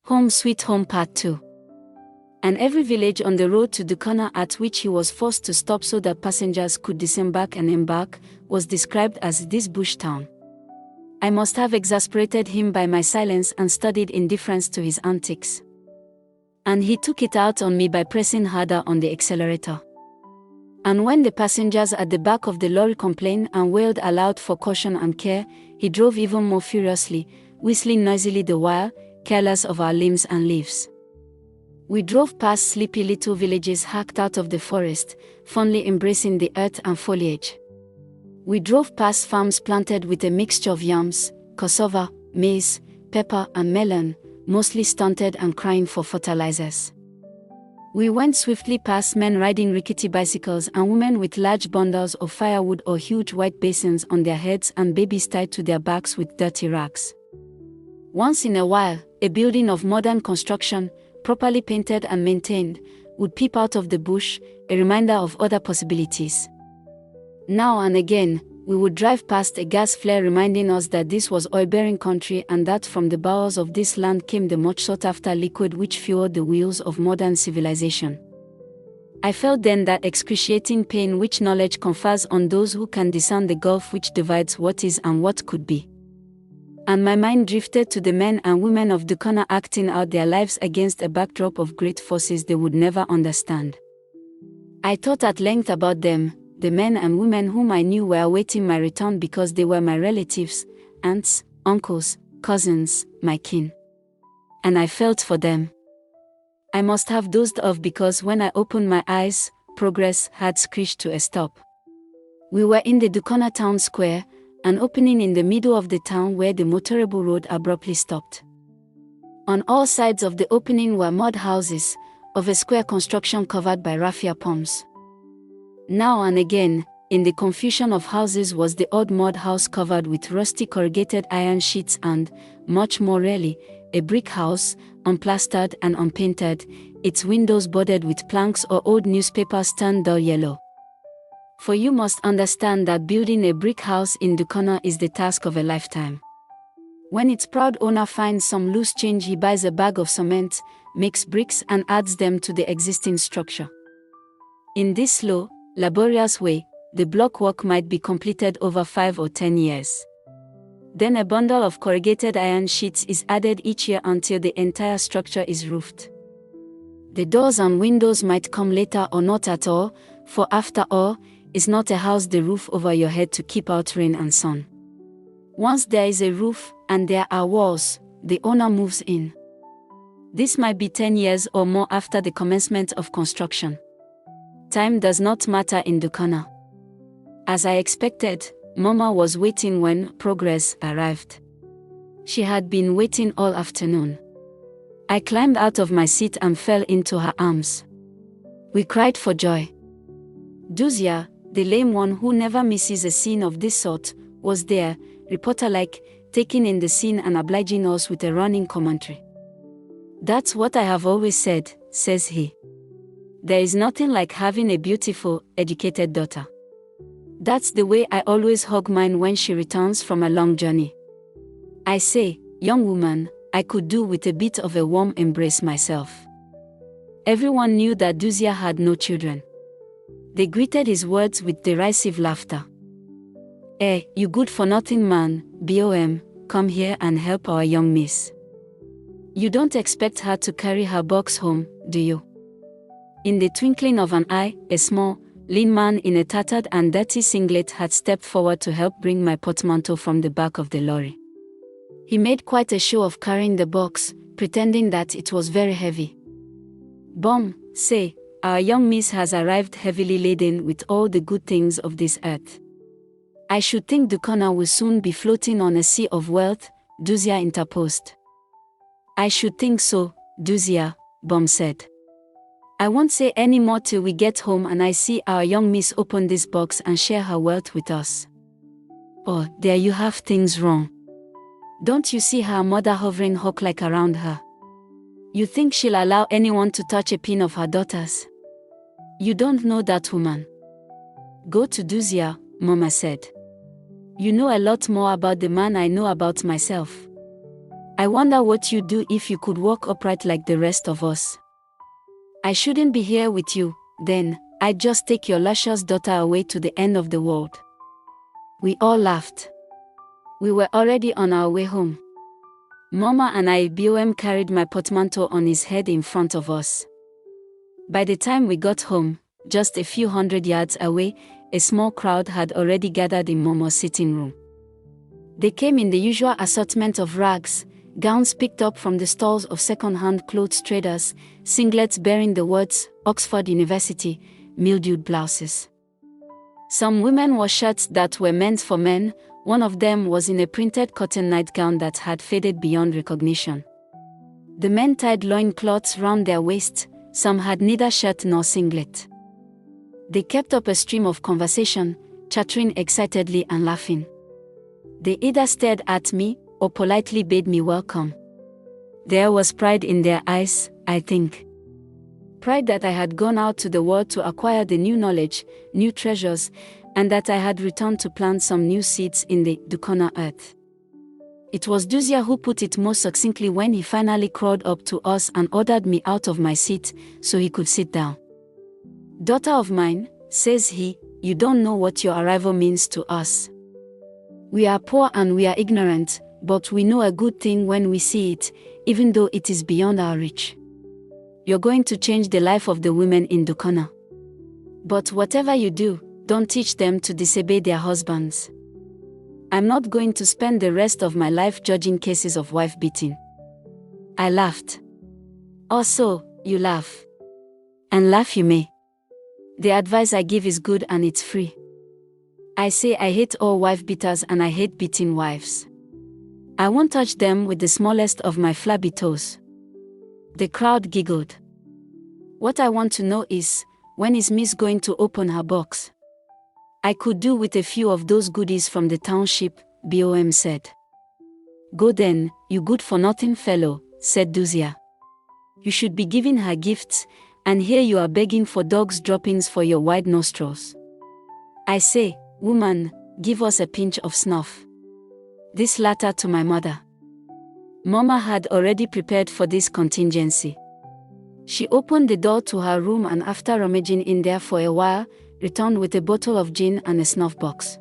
Home Sweet Home Part 2. And every village on the road to Dukana at which he was forced to stop so that passengers could disembark and embark, was described as this bush town. I must have exasperated him by my silence and studied indifference to his antics. And he took it out on me by pressing harder on the accelerator. And when the passengers at the back of the lorry complained and wailed aloud for caution and care, he drove even more furiously, whistling noisily the while, careless of our limbs and leaves. We drove past sleepy little villages hacked out of the forest, fondly embracing the earth and foliage. We drove past farms planted with a mixture of yams, cassava, maize, pepper and melon, mostly stunted and crying for fertilizers. We went swiftly past men riding rickety bicycles and women with large bundles of firewood or huge white basins on their heads and babies tied to their backs with dirty rags. Once in a while, a building of modern construction, properly painted and maintained, would peep out of the bush, a reminder of other possibilities. Now and again, we would drive past a gas flare reminding us that this was oil-bearing country and that from the bowels of this land came the much sought-after liquid which fueled the wheels of modern civilization. I felt then that excruciating pain which knowledge confers on those who can discern the gulf which divides what is and what could be. And my mind drifted to the men and women of Dukana acting out their lives against a backdrop of great forces they would never understand. I thought at length about them, the men and women whom I knew were awaiting my return because they were my relatives, aunts, uncles, cousins, my kin. And I felt for them. I must have dozed off because when I opened my eyes, progress had screeched to a stop. We were in the Dukana town square, an opening in the middle of the town where the motorable road abruptly stopped. On all sides of the opening were mud houses, of a square construction covered by raffia palms. Now and again, in the confusion of houses was the odd mud house covered with rusty corrugated iron sheets and, much more rarely, a brick house, unplastered and unpainted, its windows bordered with planks or old newspapers turned dull yellow. For you must understand that building a brick house in Dukana is the task of a lifetime. When its proud owner finds some loose change, he buys a bag of cement, makes bricks and adds them to the existing structure. In this slow, laborious way, the block work might be completed over 5 or 10 years. Then a bundle of corrugated iron sheets is added each year until the entire structure is roofed. The doors and windows might come later or not at all, for after all, is not a house the roof over your head to keep out rain and sun. Once there is a roof, and there are walls, the owner moves in. This might be 10 years or more after the commencement of construction. Time does not matter in Dukana. As I expected, Mama was waiting when progress arrived. She had been waiting all afternoon. I climbed out of my seat and fell into her arms. We cried for joy. Duzia, the lame one who never misses a scene of this sort, was there, reporter-like, taking in the scene and obliging us with a running commentary. "That's what I have always said," says he. "There is nothing like having a beautiful, educated daughter. That's the way I always hug mine when she returns from a long journey. I say, young woman, I could do with a bit of a warm embrace myself." Everyone knew that Duzia had no children. They greeted his words with derisive laughter. You good-for-nothing man, BOM, come here and help our young miss. You don't expect her to carry her box home, do you?" In the twinkling of an eye, a small, lean man in a tattered and dirty singlet had stepped forward to help bring my portmanteau from the back of the lorry. He made quite a show of carrying the box, pretending that it was very heavy. "Bom, say, our young miss has arrived heavily laden with all the good things of this earth. I should think Dukana will soon be floating on a sea of wealth," Duzia interposed. "I should think so, Duzia," Bom said. "I won't say any more till we get home and I see our young miss open this box and share her wealth with us." "Oh, there you have things wrong. Don't you see her mother hovering hawk-like around her? You think she'll allow anyone to touch a pin of her daughters? You don't know that woman." "Go to Duzia," Mama said. "You know a lot more about the man I know about myself." I wonder what you'd do if you could walk upright like the rest of us. I shouldn't be here with you, then. I'd just take your luscious daughter away to the end of the world. We all laughed. We were already on our way home. Mama and I BOM carried my portmanteau on his head in front of us. By the time we got home, just a few hundred yards away, a small crowd had already gathered in Momo's sitting room. They came in the usual assortment of rags, gowns picked up from the stalls of second-hand clothes traders, singlets bearing the words Oxford University, mildewed blouses. Some women wore shirts that were meant for men. One of them was in a printed cotton nightgown that had faded beyond recognition. The men tied loincloths round their waists. Some had neither shirt nor singlet. They kept up a stream of conversation, chattering excitedly and laughing. They either stared at me or politely bade me welcome. There was pride in their eyes, I think. Pride that I had gone out to the world to acquire the new knowledge, new treasures, and that I had returned to plant some new seeds in the Dukana earth. It was Duzia who put it most succinctly when he finally crawled up to us and ordered me out of my seat so he could sit down. "Daughter of mine," says he, "you don't know what your arrival means to us. We are poor and we are ignorant, but we know a good thing when we see it, even though it is beyond our reach. You're going to change the life of the women in Dukana. But whatever you do, don't teach them to disobey their husbands. I'm not going to spend the rest of my life judging cases of wife beating." I laughed. "Also, you laugh. And laugh you may. The advice I give is good and it's free. I say I hate all wife beaters and I hate beating wives. I won't touch them with the smallest of my flabby toes." The crowd giggled. "What I want to know is, when is Miss going to open her box? I could do with a few of those goodies from the township," BOM said. "Go then, you good-for-nothing fellow," said Duzia. "You should be giving her gifts, and here you are begging for dog's droppings for your wide nostrils. I say, woman, give us a pinch of snuff." This latter to my mother. Mama had already prepared for this contingency. She opened the door to her room and after rummaging in there for a while, returned with a bottle of gin and a snuff box.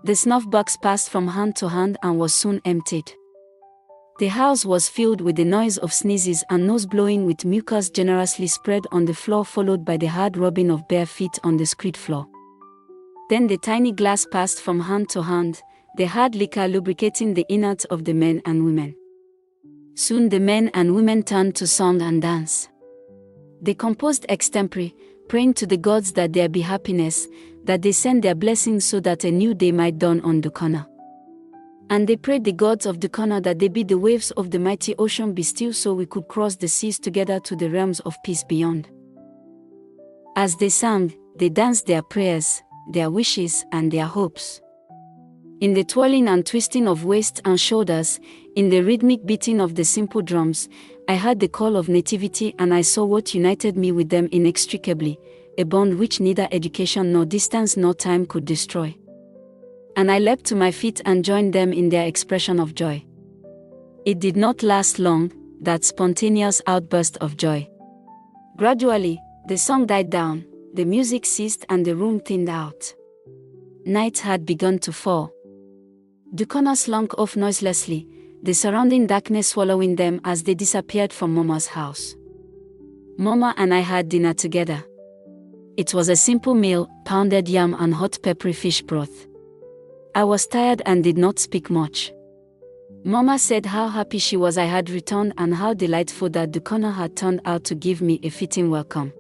The snuff box passed from hand to hand and was soon emptied. The house was filled with the noise of sneezes and nose-blowing with mucus generously spread on the floor followed by the hard rubbing of bare feet on the screed floor. Then the tiny glass passed from hand to hand, the hard liquor lubricating the innards of the men and women. Soon the men and women turned to song and dance. They composed extempore, praying to the gods that there be happiness, that they send their blessings so that a new day might dawn on Dukana. And they prayed the gods of Dukana that they bid the waves of the mighty ocean be still so we could cross the seas together to the realms of peace beyond. As they sang, they danced their prayers, their wishes and their hopes. In the twirling and twisting of waists and shoulders, in the rhythmic beating of the simple drums, I heard the call of nativity and I saw what united me with them inextricably, a bond which neither education nor distance nor time could destroy. And I leapt to my feet and joined them in their expression of joy. It did not last long, that spontaneous outburst of joy. Gradually, the song died down, the music ceased and the room thinned out. Night had begun to fall. Dukana slunk off noiselessly, the surrounding darkness swallowing them as they disappeared from Mama's house. Mama and I had dinner together. It was a simple meal, pounded yam and hot peppery fish broth. I was tired and did not speak much. Mama said how happy she was I had returned and how delightful that Dukana had turned out to give me a fitting welcome.